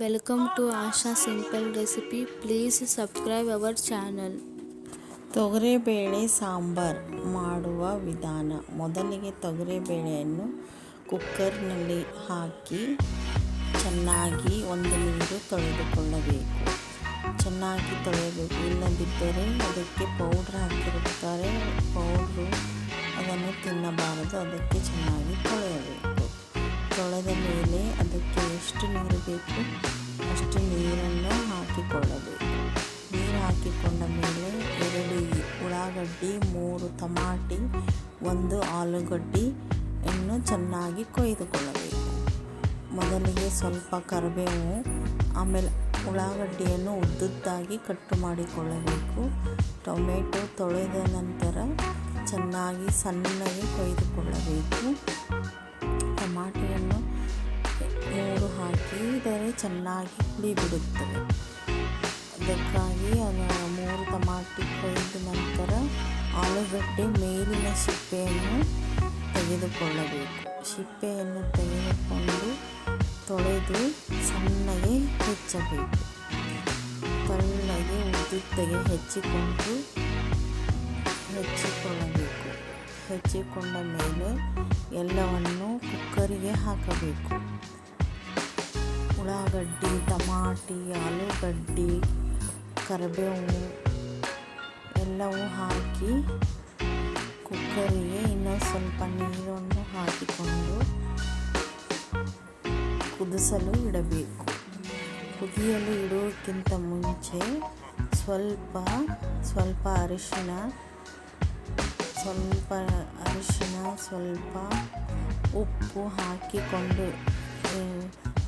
Welcome to Asha Simple Recipe. Please subscribe our channel. ತೊಗರಿಬೇಳೆ ಸಾಂಬಾರು ಮಾಡುವ ವಿಧಾನ. ಮೊದಲಿಗೆ ತೊಗರಿಬೇಳೆಯನ್ನು ಕುಕ್ಕರ್ನಲ್ಲಿ ಹಾಕಿ ಚೆನ್ನಾಗಿ ಒಂದು ನೀರು ತೊಳೆದುಕೊಳ್ಳಬೇಕು. ಚೆನ್ನಾಗಿ ತೊಳೆಯಬೇಕು, ಇಲ್ಲದಿದ್ದರೆ ಅದಕ್ಕೆ ಪೌಡ್ರ್ ಹಾಕಿರುತ್ತಾರೆ. ಪೌಡ್ರು ಅದನ್ನು ತಿನ್ನಬಾರದು. ಅದಕ್ಕೆ ಚೆನ್ನಾಗಿ ತೊಳೆಯಬೇಕು. ತೊಳೆದ ಮೇಲೆ ಅದಕ್ಕೆ ಎಷ್ಟು ನೀರು ಬೇಕು ಅಷ್ಟು ನೀರನ್ನು ಹಾಕಿಕೊಳ್ಳಬೇಕು. ನೀರು ಹಾಕಿಕೊಂಡ ಮೇಲೆ 2 ಉಳ್ಳಾಗಡ್ಡಿ, 3 ಟಮಾಟಿ, 1 ಆಲೂಗಡ್ಡೆಯನ್ನು ಚೆನ್ನಾಗಿ ಕೊಯ್ದುಕೊಳ್ಳಬೇಕು. ಮೊದಲಿಗೆ ಸ್ವಲ್ಪ ಕರಿಬೇವು, ಆಮೇಲೆ ಉಳ್ಳಾಗಡ್ಡಿಯನ್ನು ಉದ್ದುದ್ದಾಗಿ ಕಟ್ ಮಾಡಿಕೊಳ್ಳಬೇಕು. ಟೊಮೆಟೊ ತೊಳೆದ ನಂತರ ಚೆನ್ನಾಗಿ ಸಣ್ಣಗೆ ಕೊಯ್ದುಕೊಳ್ಳಬೇಕು. ಟಮಾಟಿಯನ್ನು 3 ಹಾಕಿದರೆ ಚೆನ್ನಾಗಿ ಹುಳಿ ಬಿಡುತ್ತದೆ. ಅದಕ್ಕಾಗಿ 3 ಟಮಾಟಿ ಕೊಯ್ದ ನಂತರ ಆಲೂಗಡ್ಡೆ ಮೇಲಿನ ಸಿಪ್ಪೆಯನ್ನು ತೆಗೆದುಕೊಳ್ಳಬೇಕು. ಸಿಪ್ಪೆಯನ್ನು ತೆಗೆದುಕೊಂಡು ತೊಳೆದು ಸಣ್ಣಗೆ ಹೆಚ್ಚಬೇಕು. ತೆಳ್ಳಗೆ ಉದ್ದುದ್ದಗೆ ಹೆಚ್ಚಿಕೊಳ್ಳಬೇಕು. ಹೆಚ್ಚಿಕೊಂಡ ಮೇಲೆ ಎಲ್ಲವನ್ನು ಕುಕ್ಕರಿಗೆ ಹಾಕಬೇಕು. ಉಳ್ಳಾಗಡ್ಡಿ, ಟಮಾಟಿ, ಆಲೂಗಡ್ಡೆ, ಕರಿಬೇವು ಎಲ್ಲವೂ ಹಾಕಿ ಕುಕ್ಕರಿಗೆ ಇನ್ನೂ ಸ್ವಲ್ಪ ನೀರನ್ನು ಹಾಕಿಕೊಂಡು ಕುದಿಸಲು ಇಡಬೇಕು. ಕುದಿಯಲು ಇಡುವುದಕ್ಕಿಂತ ಮುಂಚೆ ಸ್ವಲ್ಪ ಅರಿಶಿನ, ಸ್ವಲ್ಪ ಉಪ್ಪು ಹಾಕಿಕೊಂಡು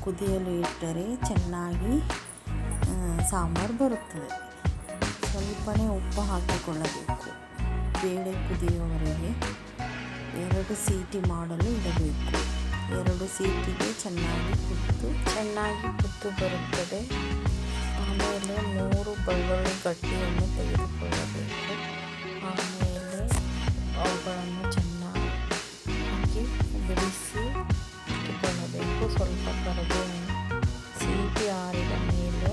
ಕುದಿಯಲು ಇಟ್ಟರೆ ಚೆನ್ನಾಗಿ ಸಾಂಬಾರು ಬರುತ್ತದೆ. ಸ್ವಲ್ಪನೇ ಉಪ್ಪು ಹಾಕಿಕೊಳ್ಳಬೇಕು. ಬೇಳೆ ಕುದಿಯುವವರೆಗೆ 2 ಸೀಟಿ ಮಾಡಲು ಇಡಬೇಕು. 2 ಸೀಟಿಗೆ ಚೆನ್ನಾಗಿ ಕುದ್ದು ಬರುತ್ತದೆ. ಆಮೇಲೆ 3 ಬೆಳ್ಳುಳ್ಳಿ ಗಡ್ಡೆಯನ್ನು ತೆಗೆದುಕೊಳ್ಳಬೇಕು. ಆಮೇಲೆ ಅವುಗಳನ್ನು ಚೆನ್ನಾಗಿ ಬಿಡಿಸಿ ಇಟ್ಟುಕೊಳ್ಳಬೇಕು. ಸ್ವಲ್ಪ ಕರಿಬೇವು. ಸೀಟಿ ಆರಿದ ಮೇಲೆ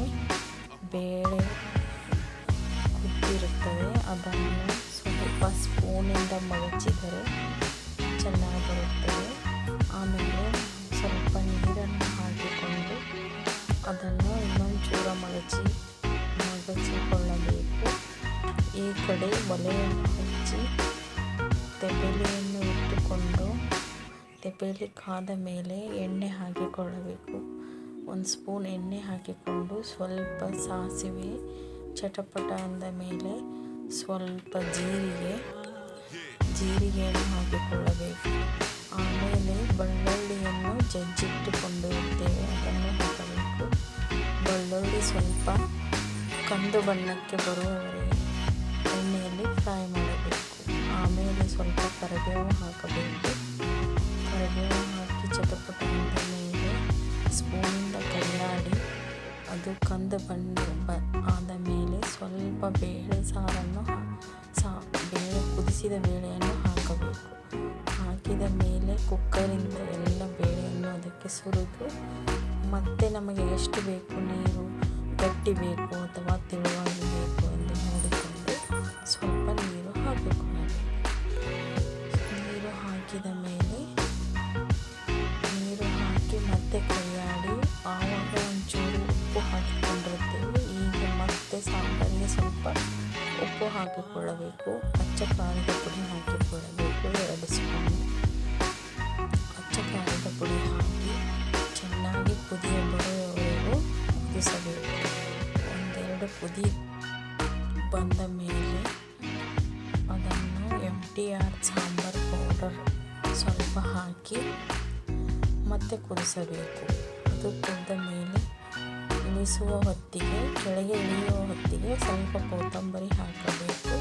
ಬೇಳೆ ಕುದ್ದಿರುತ್ತದೆ. ಅದನ್ನು ಸ್ವಲ್ಪ ಸ್ಪೂನಿಂದ ಮಡಚಿದರೆ ಚೆನ್ನಾಗಿ ಬರುತ್ತದೆ. ಆಮೇಲೆ ಸ್ವಲ್ಪ ನೀರನ್ನು ಹಾಕಿಕೊಂಡು ಅದನ್ನು ಇನ್ನೊಂಚೂರು ಮಡಚಿಕೊಳ್ಳಬೇಕು. ಈ ಕಡೆ ಒಲೆಯನ್ನು ಹಚ್ಚಿ ತೆಪ್ಪೆಲೆಯನ್ನು ಇಟ್ಟುಕೊಂಡು ತೆಪ್ಪೆಲೆ ಕಾದ ಮೇಲೆ ಎಣ್ಣೆ ಹಾಕಿಕೊಳ್ಳಬೇಕು. 1 ಸ್ಪೂನ್ ಎಣ್ಣೆ ಹಾಕಿಕೊಂಡು ಸ್ವಲ್ಪ ಸಾಸಿವೆ ಚಟಪಟ ಅಂದ ಮೇಲೆ ಸ್ವಲ್ಪ ಜೀರಿಗೆಯನ್ನು ಹಾಕಿಕೊಳ್ಳಬೇಕು. ಆಮೇಲೆ ಬೆಳ್ಳುಳ್ಳಿಯನ್ನು ಜಜ್ಜಿಟ್ಟುಕೊಂಡಿರುತ್ತೇವೆ, ಅದನ್ನು ಹಾಕಬೇಕು. ಬೆಳ್ಳುಳ್ಳಿ ಸ್ವಲ್ಪ ಕಂದು ಬಣ್ಣಕ್ಕೆ ಬರುವವರೆಗೆ ಎಣ್ಣೆಯಲ್ಲಿ ಫ್ರೈ ಮಾಡಬೇಕು. ಆಮೇಲೆ ಸ್ವಲ್ಪ ಕರಿಬೇವು ಹಾಕಬೇಕು. ಕರಿಬೇವು ಹಾಕಿ ಚಟಪಟ ಅಂದ ಮೇಲೆ ಸ್ಪೂನಿಂದ ಕೈಯಾಡಿ ಅದು ಕಂದು ಬಣ್ಣ ಆದ ಮೇಲೆ ಸ್ವಲ್ಪ ಕುದಿಸಿದ ಬೇಳೆಯನ್ನು ಹಾಕಬೇಕು. ಹಾಕಿದ ಮೇಲೆ ಕುಕ್ಕರಿಂದ ಎಲ್ಲ ಬೇಳೆಯನ್ನು ಅದಕ್ಕೆ ಸುರಿದು ಮತ್ತೆ ನಮಗೆ ಎಷ್ಟು ಬೇಕು ನೀರು, ಗಟ್ಟಿ ಬೇಕು ಅಥವಾ ತೆಳುವಾಗಿ ಬೇಕು ಎಂದು ನೋಡಿಕೊಂಡು ಸ್ವಲ್ಪ ನೀರು ಹಾಕಿಕೊಳ್ಳಬೇಕು. ನೀರು ಹಾಕಿದ ಮೇಲೆ ನೀರು ಹಾಕಿ ಮತ್ತೆ ಕೈಯಾಡಿ ಆವಾಗ ಒಂಚೂರು ಉಪ್ಪು ಹಾಕಿಕೊಂಡಿರುತ್ತೇವೆ. ಈಗ ಮತ್ತೆ ಸಾಂಬಾರಿಗೆ ಸ್ವಲ್ಪ ಉಪ್ಪು ಹಾಕಿಕೊಳ್ಳಬೇಕು. ಅಚ್ಚ ಖಾರದ ಪುಡಿ ಹಾಕಿಕೊಳ್ಳಬೇಕು. 2 ಸ್ಪೂನ್ ಅಚ್ಚ ಖಾರದ ಪುಡಿ ಹಾಕಿ ಚೆನ್ನಾಗಿ ಕುದಿಯ ಬರುವವರೆಗೂ ಕುದಿಸಬೇಕು. 1-2 ಕುದಿ ಬಂದ ಮೇಲೆ ಅದನ್ನು MTR ಸಾಂಬಾರು ಪೌಡರ್ ಸ್ವಲ್ಪ ಹಾಕಿ ಮತ್ತೆ ಕುದಿಸಬೇಕು. ಅದು ಕುದ್ದ ಮೇಲೆ ಕೆಳಗೆ ಇಳಿಯುವ ಹೊತ್ತಿಗೆ ಸ್ವಲ್ಪ ಕೊತ್ತಂಬರಿ ಹಾಕಬೇಕು.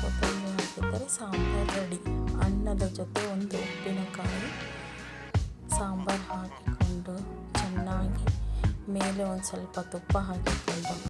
ಕೊತ್ತಂಬರಿ ಹಾಕಿದರೆ ಸಾಂಬಾರು ರೆಡಿ. ಅನ್ನದ ಜೊತೆ 1 ಉಪ್ಪಿನಕಾಯಿ ಸಾಂಬಾರು ಹಾಕಿಕೊಂಡು ಚೆನ್ನಾಗಿ ಮೇಲೆ ಒಂದು ಸ್ವಲ್ಪ ತುಪ್ಪ ಹಾಕಿಕೊಂಡು